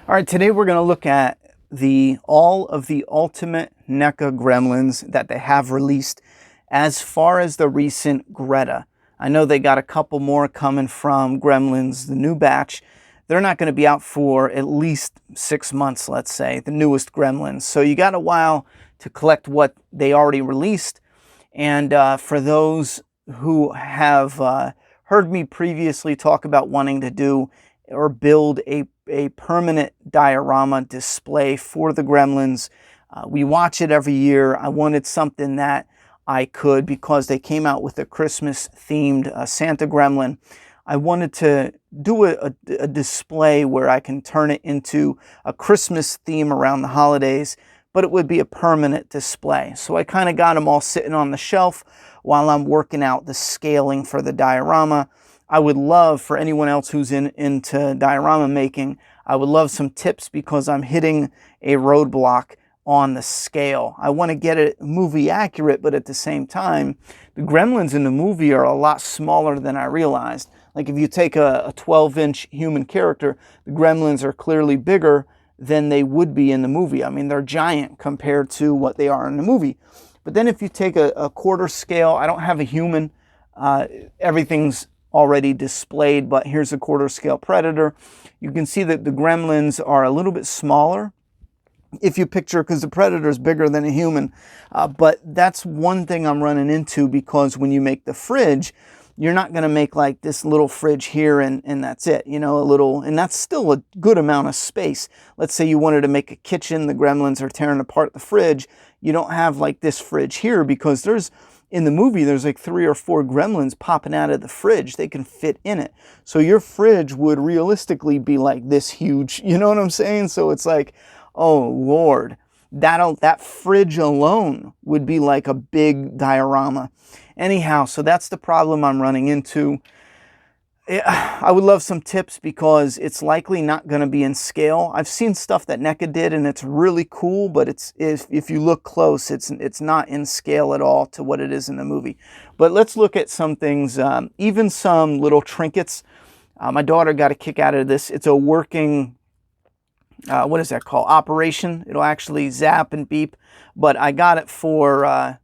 All right, today we're going to look at all of the ultimate NECA Gremlins that they have released as far as the recent Greta. I know they got a couple more coming from Gremlins, the new batch. They're not going to be out for at least 6 months, let's say, the newest Gremlins. So you got a while to collect what they already released. And for those who have heard me previously talk about wanting to do or build a permanent diorama display for the Gremlins. We watch it every year. I wanted something that I could, because they came out with a Christmas themed Santa Gremlin. I wanted to do a display where I can turn it into a Christmas theme around the holidays, but it would be a permanent display. So I kind of got them all sitting on the shelf while I'm working out the scaling for the diorama. I would love, for anyone else who's into diorama making, I would love some tips, because I'm hitting a roadblock on the scale. I want to get it movie accurate, but at the same time, the Gremlins in the movie are a lot smaller than I realized. Like if you take a 12-inch human character, the Gremlins are clearly bigger than they would be in the movie. I mean, they're giant compared to what they are in the movie. But then if you take a quarter scale, I don't have a human, everything's already displayed, but here's a quarter scale Predator. You can see that the Gremlins are a little bit smaller if you picture, because the Predator is bigger than a human. But that's one thing I'm running into, because when you make the fridge, you're not going to make like this little fridge here and that's it, you know, and that's still a good amount of space. Let's say you wanted to make a kitchen, the Gremlins are tearing apart the fridge. You don't have like this fridge here, because in the movie, there's like 3 or 4 Gremlins popping out of the fridge. They can fit in it. So your fridge would realistically be like this huge. You know what I'm saying? So it's like, oh, Lord, that fridge alone would be like a big diorama. Anyhow, so that's the problem I'm running into. I would love some tips, because it's likely not going to be in scale. I've seen stuff that NECA did and it's really cool, but if you look close, it's not in scale at all to what it is in the movie. But let's look at some things, even some little trinkets. My daughter got a kick out of this. It's a working, what is that called? Operation. It'll actually zap and beep, but I got it for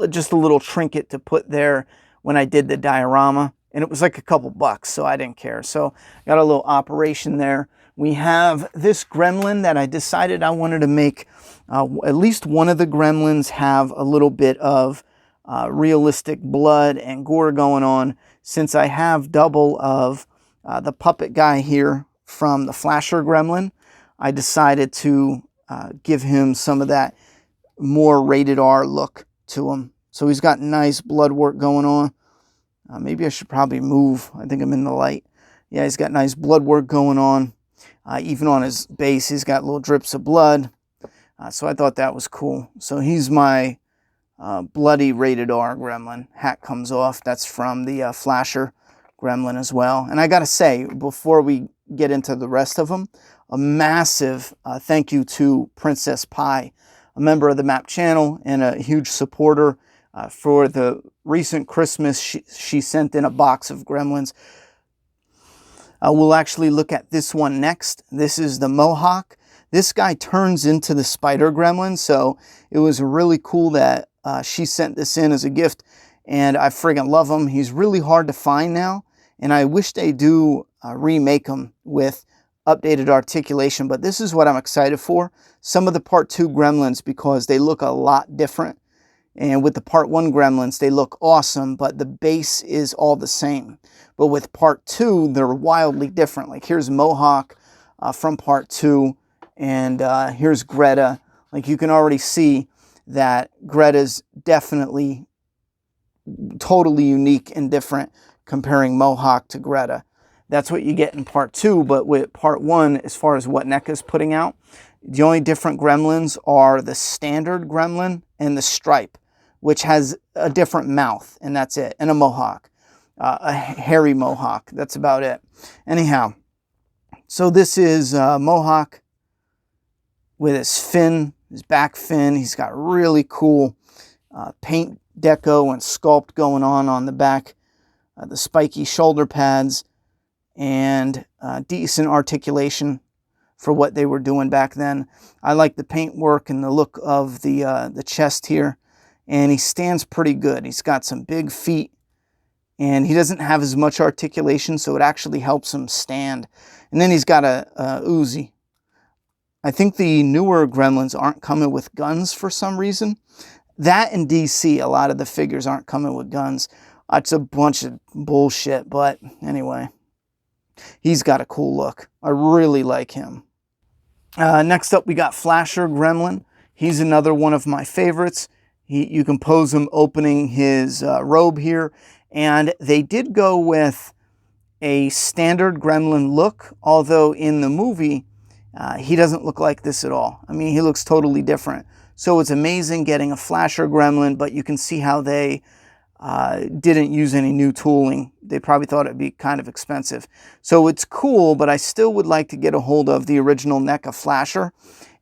just a little trinket to put there when I did the diorama. And it was like a couple bucks, so I didn't care. So got a little operation there. We have this Gremlin that I decided I wanted to make at least one of the Gremlins have a little bit of realistic blood and gore going on, since I have double of the puppet guy here from the Flasher Gremlin. I decided to give him some of that more rated R look to him. So he's got nice blood work going on. Maybe I should probably move. I think I'm in the light. Yeah, he's got nice blood work going on. Even on his base, he's got little drips of blood. So I thought that was cool. So he's my bloody rated R Gremlin. Hat comes off. That's from the Flasher Gremlin as well. And I got to say, before we get into the rest of them, a massive thank you to Princess Pie, a member of the Map channel and a huge supporter. For the recent Christmas, she sent in a box of Gremlins. We'll actually look at this one next. This is the Mohawk. This guy turns into the Spider Gremlin, so it was really cool that she sent this in as a gift, and I friggin' love him. He's really hard to find now, and I wish they do remake him with updated articulation, but this is what I'm excited for. Some of the Part 2 Gremlins, because they look a lot different. And with the Part 1 Gremlins, they look awesome, but the base is all the same. But with Part 2, they're wildly different. Like here's Mohawk from Part 2, and here's Greta. Like you can already see that Greta's definitely totally unique and different comparing Mohawk to Greta. That's what you get in Part 2, but with Part 1, as far as what NECA's putting out, the only different Gremlins are the standard Gremlin and the Stripe, which has a different mouth, and that's it, and a Mohawk, a hairy Mohawk. That's about it. Anyhow, so this is Mohawk with his fin, his back fin. He's got really cool paint deco and sculpt going on the back, the spiky shoulder pads, and decent articulation for what they were doing back then. I like the paintwork and the look of the chest here, and he stands pretty good. He's got some big feet, and he doesn't have as much articulation, so it actually helps him stand. And then he's got a Uzi. I think the newer Gremlins aren't coming with guns for some reason. That in DC, a lot of the figures aren't coming with guns. It's a bunch of bullshit, but anyway. He's got a cool look. I really like him. Next up, we got Flasher Gremlin. He's another one of my favorites. You can pose him opening his robe here. And they did go with a standard Gremlin look, although in the movie, he doesn't look like this at all. I mean, he looks totally different. So it's amazing getting a Flasher Gremlin, but you can see how they didn't use any new tooling. They probably thought it'd be kind of expensive. So it's cool, but I still would like to get a hold of the original NECA Flasher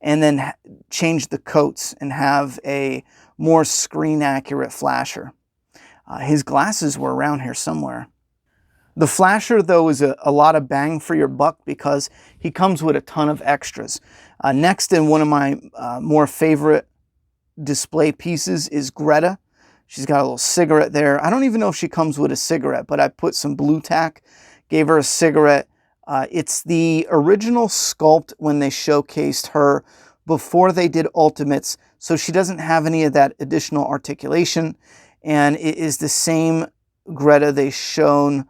and then change the coats and have a more screen-accurate Flasher. His glasses were around here somewhere. The Flasher, though, is a lot of bang for your buck because he comes with a ton of extras. Next, in one of my more favorite display pieces is Greta. She's got a little cigarette there. I don't even know if she comes with a cigarette, but I put some blue tack, gave her a cigarette. It's the original sculpt when they showcased her before they did Ultimates, so she doesn't have any of that additional articulation. And it is the same Greta they shown,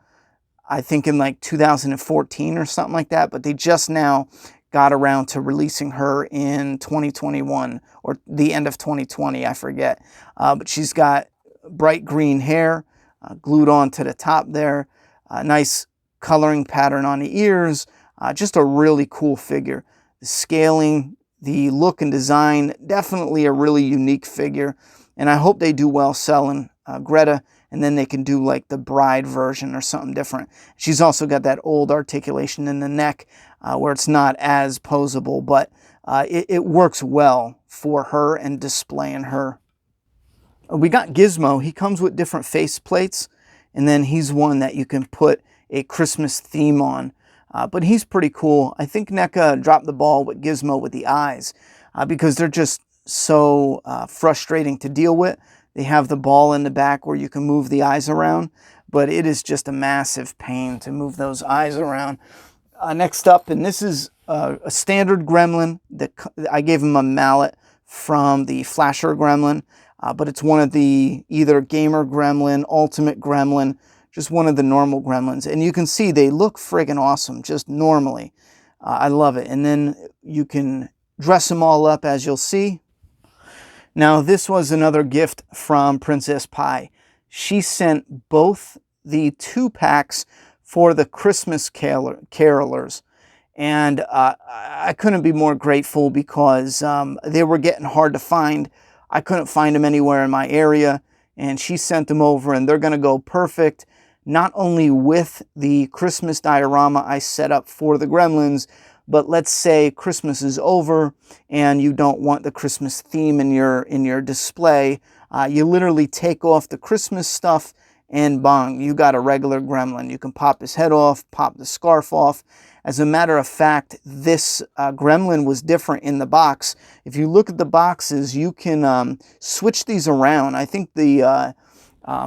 I think, in like 2014 or something like that, but they just now got around to releasing her in 2021 or the end of 2020, I forget. But she's got bright green hair glued on to the top there, nice coloring pattern on the ears, just a really cool figure. The scaling, the look and design, definitely a really unique figure, and I hope they do well selling Greta, and then they can do like the bride version or something different. She's also got that old articulation in the neck where it's not as posable, but it works well for her and displaying her. We got Gizmo. He comes with different face plates, and then he's one that you can put a Christmas theme on. But he's pretty cool. I think NECA dropped the ball with Gizmo with the eyes because they're just so frustrating to deal with. They have the ball in the back where you can move the eyes around, but it is just a massive pain to move those eyes around. Next up, and this is a standard Gremlin. I gave him a mallet from the Flasher Gremlin, but it's one of the either Gamer Gremlin, Ultimate Gremlin, just one of the normal Gremlins. And you can see they look friggin' awesome, just normally. I love it. And then you can dress them all up, as you'll see. Now, this was another gift from Princess Pie. She sent both the 2-packs for the Christmas carolers. And I couldn't be more grateful because they were getting hard to find. I couldn't find them anywhere in my area. And she sent them over, and they're going to go perfect, not only with the Christmas diorama I set up for the Gremlins, but let's say Christmas is over and you don't want the Christmas theme in your display. You literally take off the Christmas stuff and bang, you got a regular Gremlin. You can pop his head off, pop the scarf off. As a matter of fact, this Gremlin was different in the box. If you look at the boxes, you can switch these around. I think the,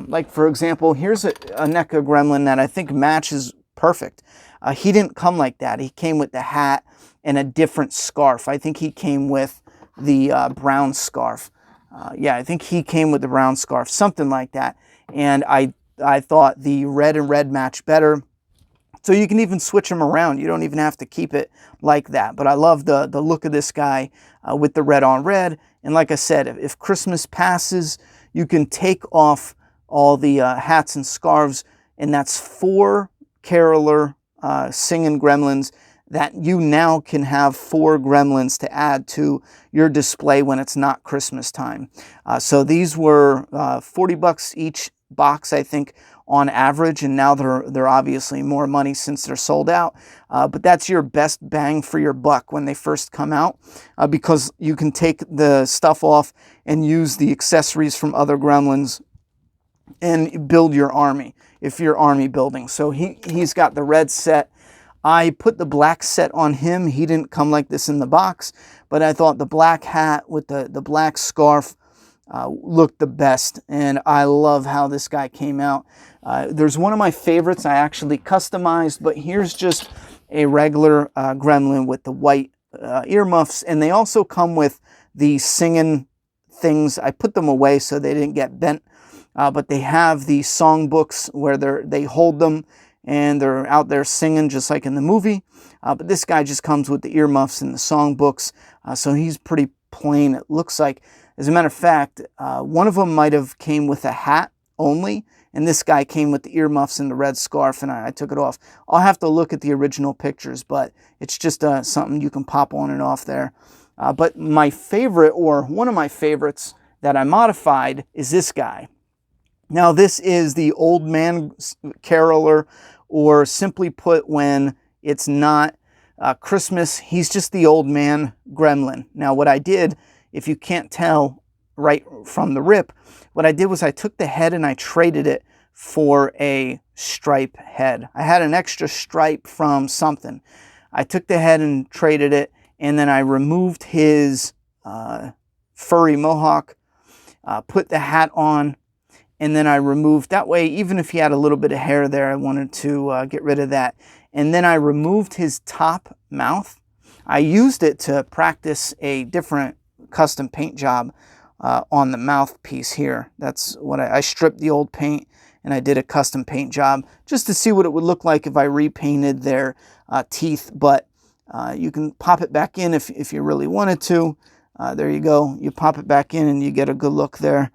like for example, here's a NECA Gremlin that I think matches perfect. He didn't come like that. He came with the hat and a different scarf. I think he came with the brown scarf. Yeah, I think he came with the brown scarf, something like that. And I thought the red and red match better. So you can even switch them around. You don't even have to keep it like that. But I love the look of this guy with the red on red. And like I said, if Christmas passes, you can take off all the hats and scarves. And that's 4 caroler singing Gremlins that you now can have 4 Gremlins to add to your display when it's not Christmas time. So these were $40 each box, I think, on average, and now they're obviously more money since they're sold out. But that's your best bang for your buck when they first come out, because you can take the stuff off and use the accessories from other Gremlins and build your army if you're army building. So he's got the red set. I put the black set on him. He didn't come like this in the box, but I thought the black hat with the black scarf looked the best, and I love how this guy came out. There's one of my favorites I actually customized, but here's just a regular gremlin with the white earmuffs, and they also come with the singing things. I put them away so they didn't get bent, but they have the songbooks where they hold them and they're out there singing just like in the movie. But this guy just comes with the earmuffs and the songbooks, so he's pretty plain, it looks like. As a matter of fact, one of them might have came with a hat only, and this guy came with the earmuffs and the red scarf, and I took it off. I'll have to look at the original pictures, but it's just something you can pop on and off there. But my favorite, or one of my favorites that I modified, is this guy. Now, this is the old man caroler, or simply put, when it's not Christmas, he's just the old man gremlin. Now, what I did, if you can't tell right from the rip, what I did was I took the head and I traded it for a stripe head. I had an extra stripe from something. I took the head and traded it, and then I removed his furry mohawk, put the hat on, and then I removed, that way, even if he had a little bit of hair there, I wanted to get rid of that. And then I removed his top mouth. I used it to practice a different custom paint job on the mouthpiece here. That's what I stripped the old paint and I did a custom paint job just to see what it would look like if I repainted their teeth. But you can pop it back in if you really wanted to. There you go. You pop it back in and you get a good look there.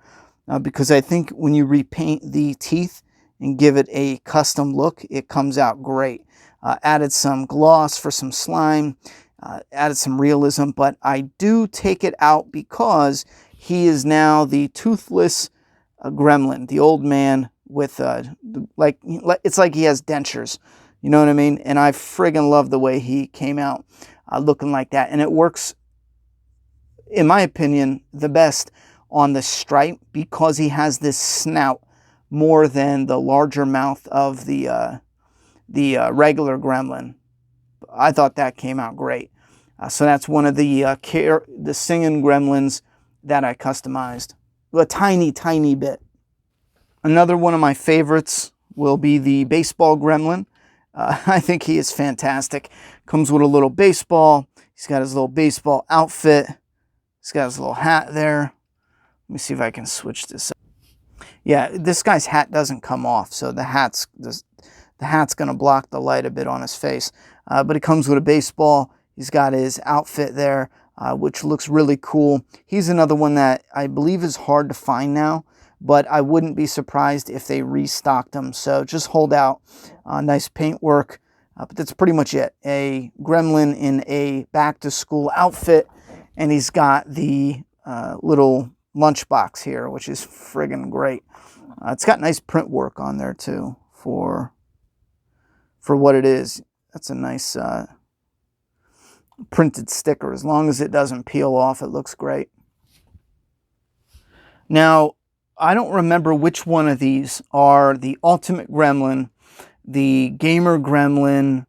Because I think when you repaint the teeth and give it a custom look, it comes out great. Added some gloss for some slime, added some realism, but I do take it out because he is now the toothless gremlin, the old man with it's like he has dentures, you know what I mean? And I friggin' love the way he came out looking like that, and it works, in my opinion, the best on the stripe because he has this snout more than the larger mouth of the regular gremlin. I thought that came out great. So that's one of the singing gremlins that I customized. A tiny, tiny bit. Another one of my favorites will be the baseball gremlin. I think he is fantastic. Comes with a little baseball. He's got his little baseball outfit. He's got his little hat there. Let me see if I can switch this up. Yeah, this guy's hat doesn't come off, so the hat's going to block the light a bit on his face. But it comes with a baseball. He's got his outfit there, which looks really cool. He's another one that I believe is hard to find now, but I wouldn't be surprised if they restocked them. So just hold out. Nice paint work. But that's pretty much it. A gremlin in a back-to-school outfit, and he's got the little lunchbox here, which is friggin' great. It's got nice print work on there too for what it is. That's a nice printed sticker. As long as it doesn't peel off, it looks great. Now, I don't remember which one of these are the Ultimate Gremlin, the Gamer Gremlin.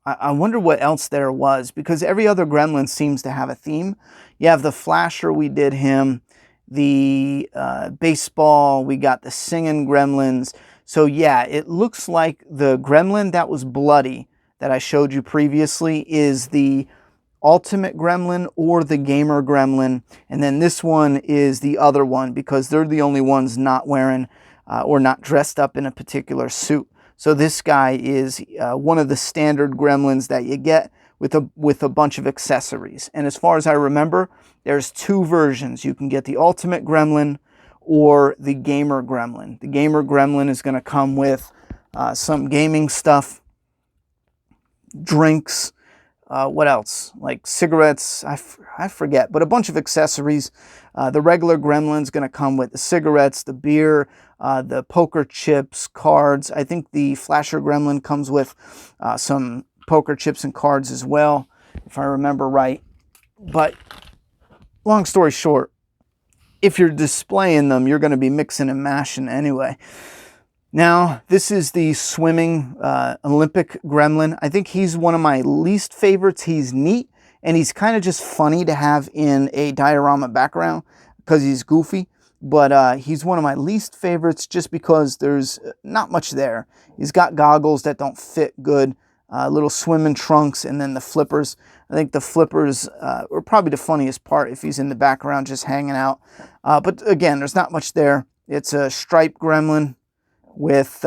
I wonder what else there was, because every other Gremlin seems to have a theme. You have the Flasher, we did him. The baseball, we got the singing gremlins. So yeah, it looks like the gremlin that was bloody that I showed you previously is the Ultimate Gremlin or the Gamer Gremlin, and then this one is the other one because they're the only ones not wearing or not dressed up in a particular suit. So this guy is one of the standard gremlins that you get with a bunch of accessories. And as far as I remember, there's two versions. You can get the Ultimate Gremlin or the Gamer Gremlin. The Gamer Gremlin is going to come with some gaming stuff, drinks, what else? Like cigarettes, I forget, but a bunch of accessories. The regular Gremlin's going to come with the cigarettes, the beer, the poker chips, cards. I think the Flasher Gremlin comes with some poker chips and cards as well, if I remember right. But long story short, if you're displaying them, you're going to be mixing and mashing anyway. Now, this is the swimming Olympic gremlin. I think he's one of my least favorites. He's neat, and he's kind of just funny to have in a diorama background because he's goofy. But he's one of my least favorites just because there's not much there. He's got goggles that don't fit good, little swimming trunks, and then the flippers. I think the flippers are probably the funniest part if he's in the background just hanging out. But again, there's not much there. It's a striped gremlin with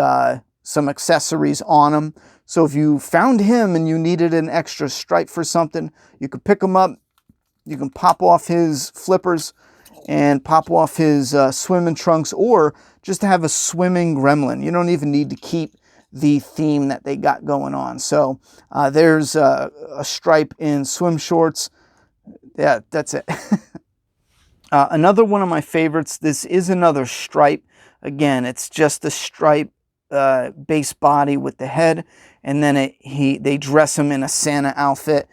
some accessories on him. So if you found him and you needed an extra stripe for something, you could pick him up. You can pop off his flippers and pop off his swimming trunks, or just to have a swimming gremlin. You don't even need to keep the theme that they got going on. So there's a stripe in swim shorts. Yeah, that's it. Another one of my favorites, this is another stripe. Again, it's just the stripe base body with the head, and then they dress him in a Santa outfit.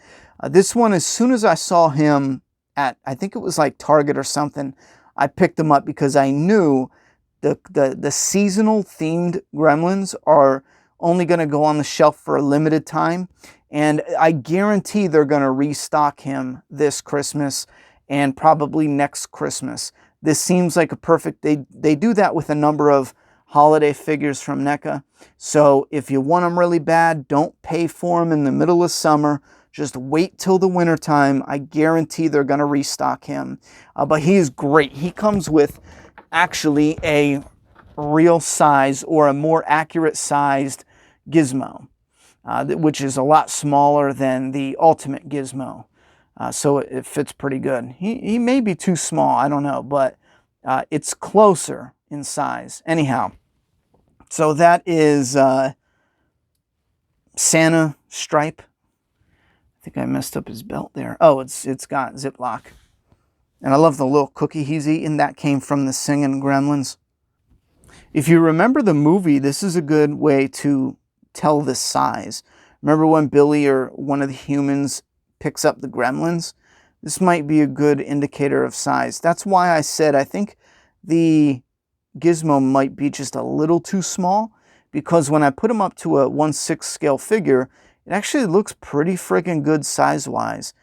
This one, as soon as I saw him at, I think it was like Target or something, I picked him up because I knew the seasonal themed gremlins are only going to go on the shelf for a limited time, and I guarantee they're going to restock him this Christmas and probably next Christmas. This seems like a perfect, they do that with a number of holiday figures from NECA. So if you want them really bad, don't pay for them in the middle of summer. Just wait till the winter time. I guarantee they're going to restock him. But he is great. He comes with actually a real size, or a more accurate sized Gizmo, which is a lot smaller than the Ultimate Gizmo. So it fits pretty good. He may be too small, I don't know, but it's closer in size. Anyhow, so that is Santa stripe. I think I messed up his belt there. Oh, it's got Ziploc. And I love the little cookie he's eating. That came from the Singing Gremlins. If you remember the movie, this is a good way to tell the size. Remember when Billy, or one of the humans, picks up the gremlins? This might be a good indicator of size. That's why I said I think the Gizmo might be just a little too small, because when I put him up to a 1/6 scale figure, it actually looks pretty freaking good size-wise.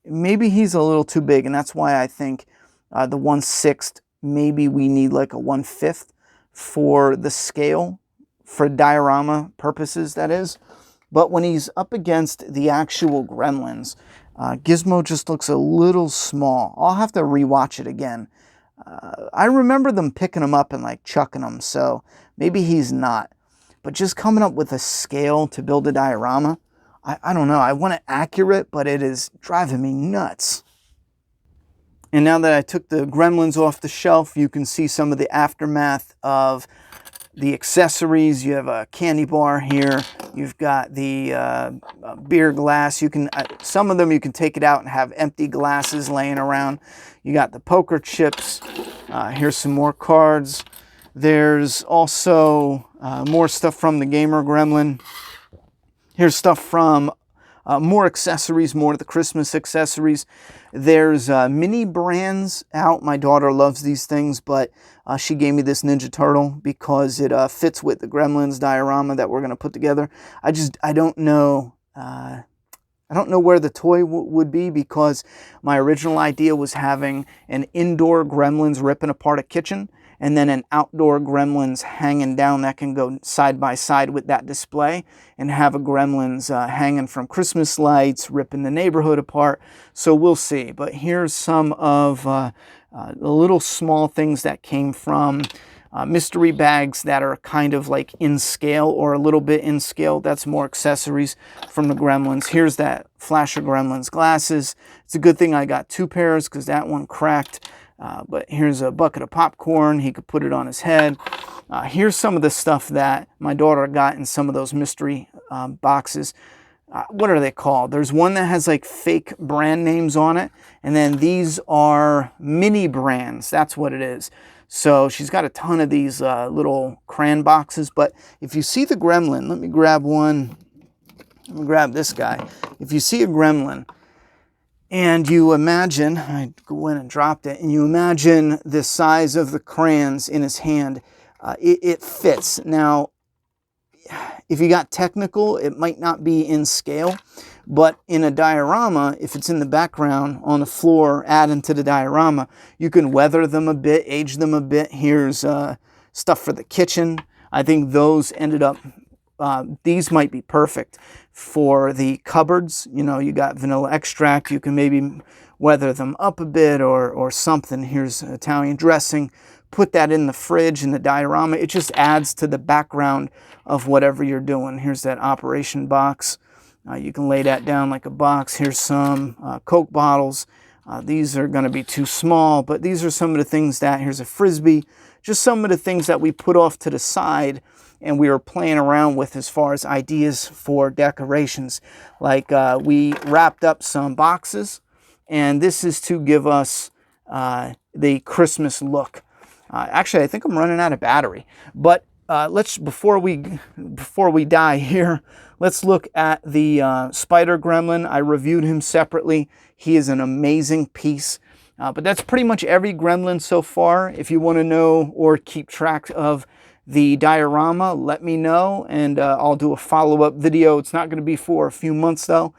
Maybe he's a little too big, and that's why I think the 1/6, maybe we need like a 1/5 for the scale, for diorama purposes, that is. But when he's up against the actual gremlins, Gizmo just looks a little small. I'll have to rewatch it again. I remember them picking him up and like chucking him, so maybe he's not. But just coming up with a scale to build a diorama, I don't know. I want it accurate, but it is driving me nuts. And now that I took the gremlins off the shelf, you can see some of the aftermath of the accessories. You have a candy bar here. You've got the beer glass. You can some of them you can take it out and have empty glasses laying around. You got the poker chips. Here's some more cards. There's also more stuff from the Gamer Gremlin. Here's stuff from more accessories, more of the Christmas accessories. There's mini brands out. My daughter loves these things, but she gave me this Ninja Turtle because it fits with the Gremlins diorama that we're going to put together. I don't know. I don't know where the toy would be, because my original idea was having an indoor Gremlins ripping apart a kitchen, and then an outdoor Gremlins hanging down that can go side by side with that display, and have a Gremlins hanging from Christmas lights, ripping the neighborhood apart. So we'll see. But here's some of the little small things that came from mystery bags that are kind of like in scale, or a little bit in scale. That's more accessories from the Gremlins. Here's that Flasher Gremlins glasses. It's a good thing I got 2 pairs because that one cracked. But here's a bucket of popcorn. He could put it on his head. Here's some of the stuff that my daughter got in some of those mystery boxes. What are they called? There's one that has like fake brand names on it. And then these are mini brands. That's what it is. So she's got a ton of these little crayon boxes. But if you see the Gremlin, let me grab one. Let me grab this guy. If you see a Gremlin, And you imagine, I went and dropped it, and you imagine the size of the crayons in his hand. It fits. Now, if you got technical, it might not be in scale, but in a diorama, if it's in the background on the floor, add into the diorama, you can weather them a bit, age them a bit. Here's stuff for the kitchen. I think those ended up, these might be perfect for the cupboards. You know, you got vanilla extract, you can maybe weather them up a bit or something. Here's Italian dressing. Put that in the fridge in the diorama. It just adds to the background of whatever you're doing. Here's that operation box. You can lay that down like a box. Here's some Coke bottles. These are going to be too small, but these are some of the things that, here's a Frisbee, just some of the things that we put off to the side and we were playing around with as far as ideas for decorations. Like we wrapped up some boxes, and this is to give us the Christmas look. Actually, I think I'm running out of battery, but let's, before we die here, let's look at the Spider Gremlin. I reviewed him separately. He is an amazing piece. But that's pretty much every gremlin so far. If you want to know or keep track of the diorama, let me know, and I'll do a follow-up video. It's not going to be for a few months though,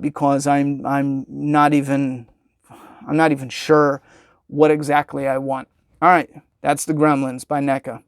because I'm not even sure what exactly I want. All right, that's the Gremlins by NECA.